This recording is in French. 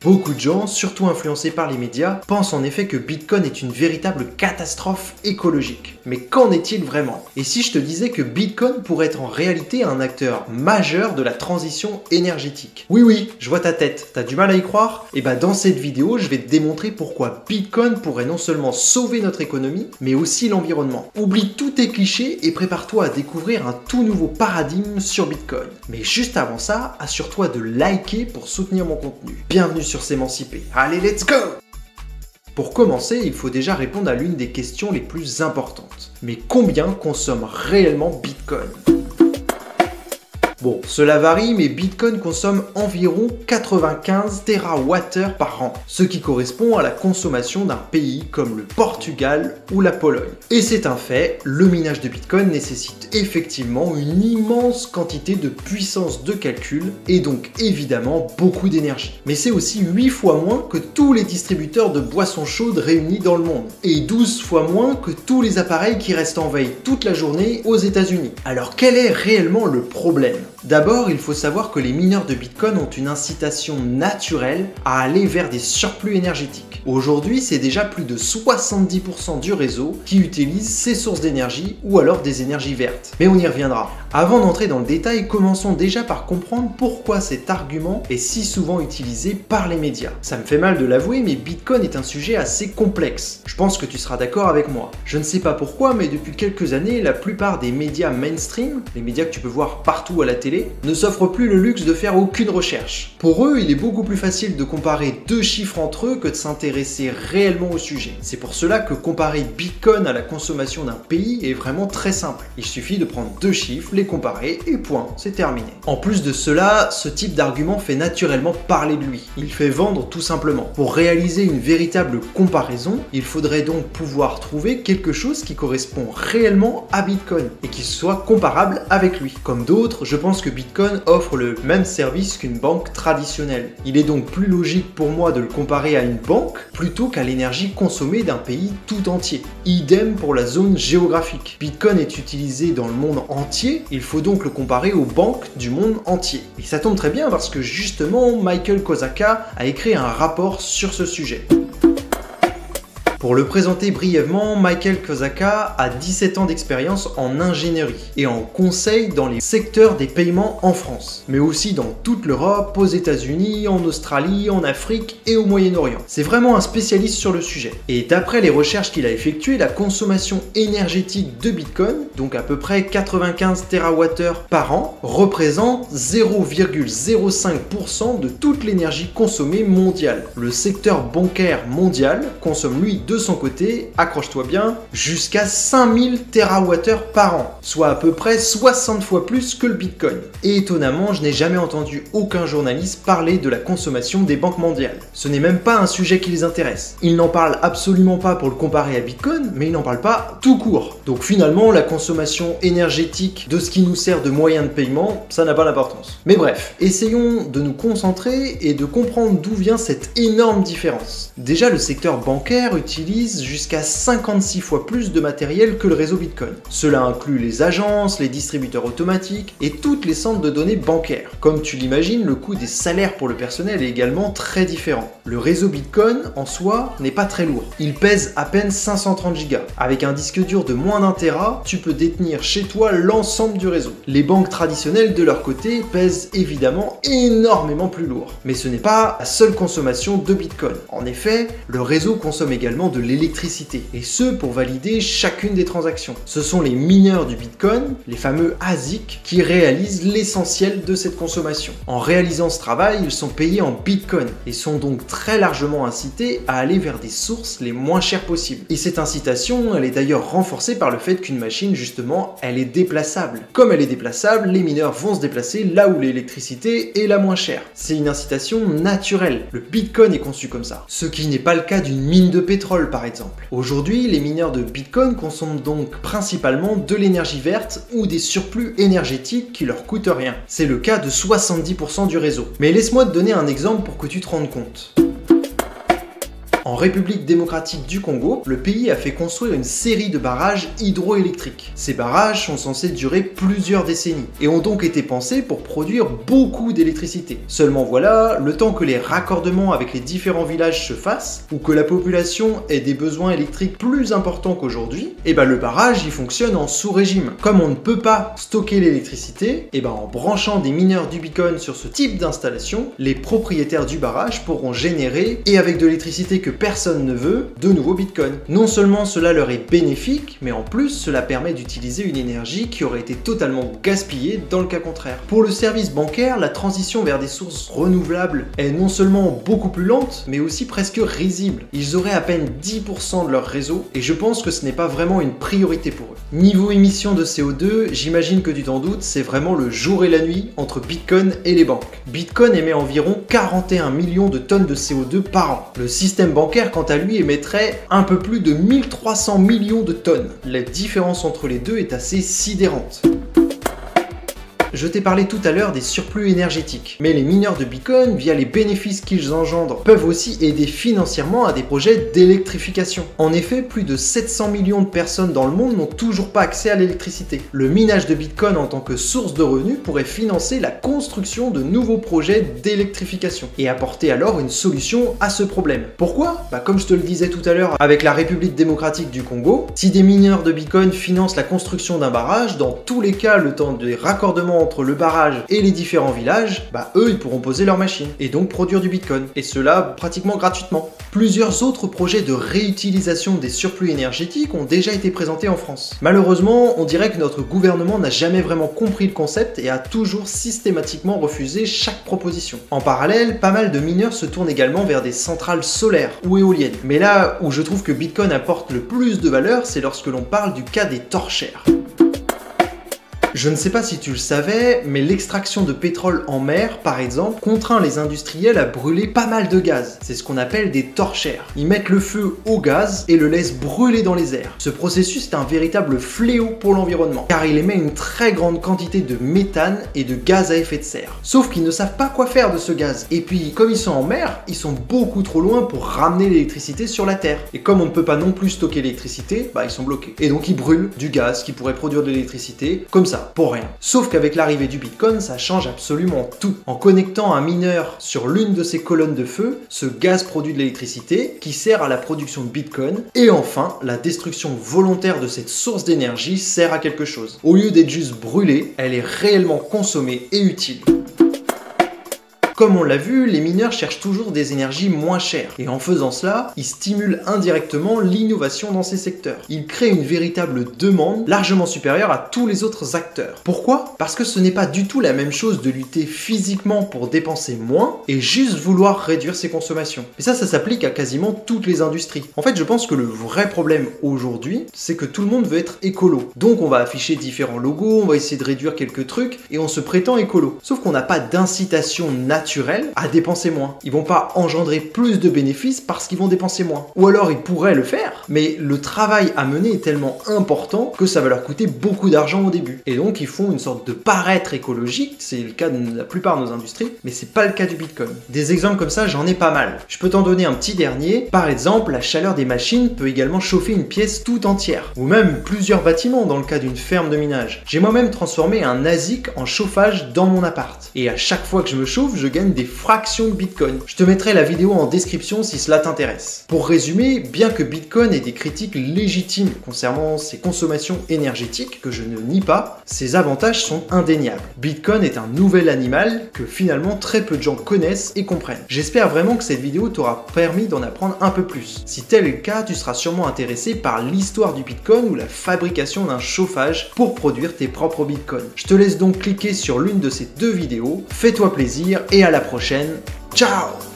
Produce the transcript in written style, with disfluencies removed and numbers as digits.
Beaucoup de gens, surtout influencés par les médias, pensent en effet que Bitcoin est une véritable catastrophe écologique. Mais qu'en est-il vraiment? Et si je te disais que Bitcoin pourrait être en réalité un acteur majeur de la transition énergétique? Oui, je vois ta tête, t'as du mal à y croire? Et bah dans cette vidéo, je vais te démontrer pourquoi Bitcoin pourrait non seulement sauver notre économie, mais aussi l'environnement. Oublie tous tes clichés et prépare-toi à découvrir un tout nouveau paradigme sur Bitcoin. Mais juste avant ça, assure-toi de liker pour soutenir mon contenu. Bienvenue sur S'émanciper. Allez, let's go! Pour commencer, il faut déjà répondre à l'une des questions les plus importantes. Mais combien consomme réellement Bitcoin? Bon, cela varie, mais Bitcoin consomme environ 95 TWh par an, ce qui correspond à la consommation d'un pays comme le Portugal ou la Pologne. Et c'est un fait, le minage de Bitcoin nécessite effectivement une immense quantité de puissance de calcul et donc évidemment beaucoup d'énergie. Mais c'est aussi 8 fois moins que tous les distributeurs de boissons chaudes réunis dans le monde, et 12 fois moins que tous les appareils qui restent en veille toute la journée aux États-Unis. Alors quel est réellement le problème? D'abord, il faut savoir que les mineurs de Bitcoin ont une incitation naturelle à aller vers des surplus énergétiques. Aujourd'hui, c'est déjà plus de 70% du réseau qui utilise ces sources d'énergie ou alors des énergies vertes. Mais on y reviendra. Avant d'entrer dans le détail, commençons déjà par comprendre pourquoi cet argument est si souvent utilisé par les médias. Ça me fait mal de l'avouer, mais Bitcoin est un sujet assez complexe. Je pense que tu seras d'accord avec moi. Je ne sais pas pourquoi, mais depuis quelques années, la plupart des médias mainstream, les médias que tu peux voir partout à la télé, ne s'offrent plus le luxe de faire aucune recherche. Pour eux, il est beaucoup plus facile de comparer deux chiffres entre eux que de s'intéresser réellement au sujet. C'est pour cela que comparer Bitcoin à la consommation d'un pays est vraiment très simple. Il suffit de prendre deux chiffres, les comparer et point, c'est terminé. En plus de cela, ce type d'argument fait naturellement parler de lui. Il fait vendre tout simplement. Pour réaliser une véritable comparaison, il faudrait donc pouvoir trouver quelque chose qui correspond réellement à Bitcoin et qui soit comparable avec lui. Comme d'autres, je pense que Bitcoin offre le même service qu'une banque traditionnelle. Il est donc plus logique pour moi de le comparer à une banque plutôt qu'à l'énergie consommée d'un pays tout entier. Idem pour la zone géographique. Bitcoin est utilisé dans le monde entier, il faut donc le comparer aux banques du monde entier. Et ça tombe très bien parce que justement Michael Kosaka a écrit un rapport sur ce sujet. Pour le présenter brièvement, Michael Kosaka a 17 ans d'expérience en ingénierie et en conseil dans les secteurs des paiements en France, mais aussi dans toute l'Europe, aux États-Unis, en Australie, en Afrique et au Moyen-Orient. C'est vraiment un spécialiste sur le sujet. Et d'après les recherches qu'il a effectuées, la consommation énergétique de Bitcoin, donc à peu près 95 TWh par an, représente 0,05% de toute l'énergie consommée mondiale. Le secteur bancaire mondial consomme lui de son côté, accroche-toi bien, jusqu'à 5000 TWh par an, soit à peu près 60 fois plus que le Bitcoin. Et étonnamment, je n'ai jamais entendu aucun journaliste parler de la consommation des banques mondiales. Ce n'est même pas un sujet qui les intéresse. Ils n'en parlent absolument pas pour le comparer à Bitcoin, mais ils n'en parlent pas tout court. Donc finalement, la consommation énergétique de ce qui nous sert de moyen de paiement, ça n'a pas d'importance. Mais bref, essayons de nous concentrer et de comprendre d'où vient cette énorme différence. Déjà, le secteur bancaire utilise jusqu'à 56 fois plus de matériel que le réseau Bitcoin. Cela inclut les agences, les distributeurs automatiques et toutes les centres de données bancaires. Comme tu l'imagines, le coût des salaires pour le personnel est également très différent. Le réseau Bitcoin, en soi, n'est pas très lourd. Il pèse à peine 530 Go. Avec un disque dur de moins d'un Tera, tu peux détenir chez toi l'ensemble du réseau. Les banques traditionnelles, de leur côté, pèsent évidemment énormément plus lourd. Mais ce n'est pas la seule consommation de Bitcoin. En effet, le réseau consomme également de l'électricité, et ce pour valider chacune des transactions. Ce sont les mineurs du Bitcoin, les fameux ASIC, qui réalisent l'essentiel de cette consommation. En réalisant ce travail, ils sont payés en Bitcoin et sont donc très largement incités à aller vers des sources les moins chères possibles. Et cette incitation, elle est d'ailleurs renforcée par le fait qu'une machine, justement, elle est déplaçable. Comme elle est déplaçable, les mineurs vont se déplacer là où l'électricité est la moins chère. C'est une incitation naturelle. Le Bitcoin est conçu comme ça. Ce qui n'est pas le cas d'une mine de pétrole, par exemple. Aujourd'hui, les mineurs de Bitcoin consomment donc principalement de l'énergie verte ou des surplus énergétiques qui leur coûtent rien. C'est le cas de 70% du réseau. Mais laisse-moi te donner un exemple pour que tu te rendes compte. En République démocratique du Congo, le pays a fait construire une série de barrages hydroélectriques. Ces barrages sont censés durer plusieurs décennies et ont donc été pensés pour produire beaucoup d'électricité. Seulement voilà, le temps que les raccordements avec les différents villages se fassent, ou que la population ait des besoins électriques plus importants qu'aujourd'hui, le barrage il fonctionne en sous-régime. Comme on ne peut pas stocker l'électricité, en branchant des mineurs du Bitcoin sur ce type d'installation, les propriétaires du barrage pourront générer, et avec de l'électricité que personne ne veut, de nouveaux bitcoins. Non seulement cela leur est bénéfique, mais en plus cela permet d'utiliser une énergie qui aurait été totalement gaspillée dans le cas contraire. Pour le service bancaire, la transition vers des sources renouvelables est non seulement beaucoup plus lente, mais aussi presque risible. Ils auraient à peine 10% de leur réseau, et je pense que ce n'est pas vraiment une priorité pour eux. Niveau émissions de CO2, j'imagine que tu t'en doutes, c'est vraiment le jour et la nuit entre Bitcoin et les banques. Bitcoin émet environ 41 millions de tonnes de CO2 par an. Le système bancaire, quant à lui, émettrait un peu plus de 1300 millions de tonnes. La différence entre les deux est assez sidérante. Je t'ai parlé tout à l'heure des surplus énergétiques, mais les mineurs de Bitcoin, via les bénéfices qu'ils engendrent, peuvent aussi aider financièrement à des projets d'électrification. En effet, plus de 700 millions de personnes dans le monde n'ont toujours pas accès à l'électricité. Le minage de Bitcoin en tant que source de revenus pourrait financer la construction de nouveaux projets d'électrification et apporter alors une solution à ce problème. Pourquoi ? Comme je te le disais tout à l'heure avec la République démocratique du Congo, si des mineurs de Bitcoin financent la construction d'un barrage, dans tous les cas, le temps des raccordements entre le barrage et les différents villages, eux ils pourront poser leurs machines et donc produire du Bitcoin, et cela pratiquement gratuitement. Plusieurs autres projets de réutilisation des surplus énergétiques ont déjà été présentés en France. Malheureusement, on dirait que notre gouvernement n'a jamais vraiment compris le concept et a toujours systématiquement refusé chaque proposition. En parallèle, pas mal de mineurs se tournent également vers des centrales solaires ou éoliennes. Mais là où je trouve que Bitcoin apporte le plus de valeur, c'est lorsque l'on parle du cas des torchères. Je ne sais pas si tu le savais, mais l'extraction de pétrole en mer, par exemple, contraint les industriels à brûler pas mal de gaz. C'est ce qu'on appelle des torchères. Ils mettent le feu au gaz et le laissent brûler dans les airs. Ce processus est un véritable fléau pour l'environnement, car il émet une très grande quantité de méthane et de gaz à effet de serre. Sauf qu'ils ne savent pas quoi faire de ce gaz. Et puis, comme ils sont en mer, ils sont beaucoup trop loin pour ramener l'électricité sur la Terre. Et comme on ne peut pas non plus stocker l'électricité, ils sont bloqués. Et donc ils brûlent du gaz qui pourrait produire de l'électricité, comme ça. Pour rien. Sauf qu'avec l'arrivée du Bitcoin, ça change absolument tout. En connectant un mineur sur l'une de ces colonnes de feu, ce gaz produit de l'électricité qui sert à la production de Bitcoin, et enfin, la destruction volontaire de cette source d'énergie sert à quelque chose. Au lieu d'être juste brûlée, elle est réellement consommée et utile. Comme on l'a vu, les mineurs cherchent toujours des énergies moins chères, et en faisant cela, ils stimulent indirectement l'innovation dans ces secteurs. Ils créent une véritable demande largement supérieure à tous les autres acteurs. Pourquoi ? Parce que ce n'est pas du tout la même chose de lutter physiquement pour dépenser moins, et juste vouloir réduire ses consommations. Et ça s'applique à quasiment toutes les industries. En fait, je pense que le vrai problème aujourd'hui, c'est que tout le monde veut être écolo. Donc on va afficher différents logos, on va essayer de réduire quelques trucs, et on se prétend écolo. Sauf qu'on n'a pas d'incitation naturelle à dépenser moins. Ils vont pas engendrer plus de bénéfices parce qu'ils vont dépenser moins. Ou alors ils pourraient le faire, mais le travail à mener est tellement important que ça va leur coûter beaucoup d'argent au début. Et donc ils font une sorte de paraître écologique, c'est le cas de la plupart de nos industries, mais c'est pas le cas du Bitcoin. Des exemples comme ça, j'en ai pas mal. Je peux t'en donner un petit dernier. Par exemple, la chaleur des machines peut également chauffer une pièce tout entière, ou même plusieurs bâtiments dans le cas d'une ferme de minage. J'ai moi-même transformé un ASIC en chauffage dans mon appart. Et à chaque fois que je me chauffe, je gagne des fractions de Bitcoin. Je te mettrai la vidéo en description si cela t'intéresse. Pour résumer, bien que Bitcoin ait des critiques légitimes concernant ses consommations énergétiques, que je ne nie pas, ses avantages sont indéniables. Bitcoin est un nouvel animal que finalement très peu de gens connaissent et comprennent. J'espère vraiment que cette vidéo t'aura permis d'en apprendre un peu plus. Si tel est le cas, tu seras sûrement intéressé par l'histoire du Bitcoin ou la fabrication d'un chauffage pour produire tes propres Bitcoins. Je te laisse donc cliquer sur l'une de ces deux vidéos. Fais-toi plaisir et à la prochaine. Ciao!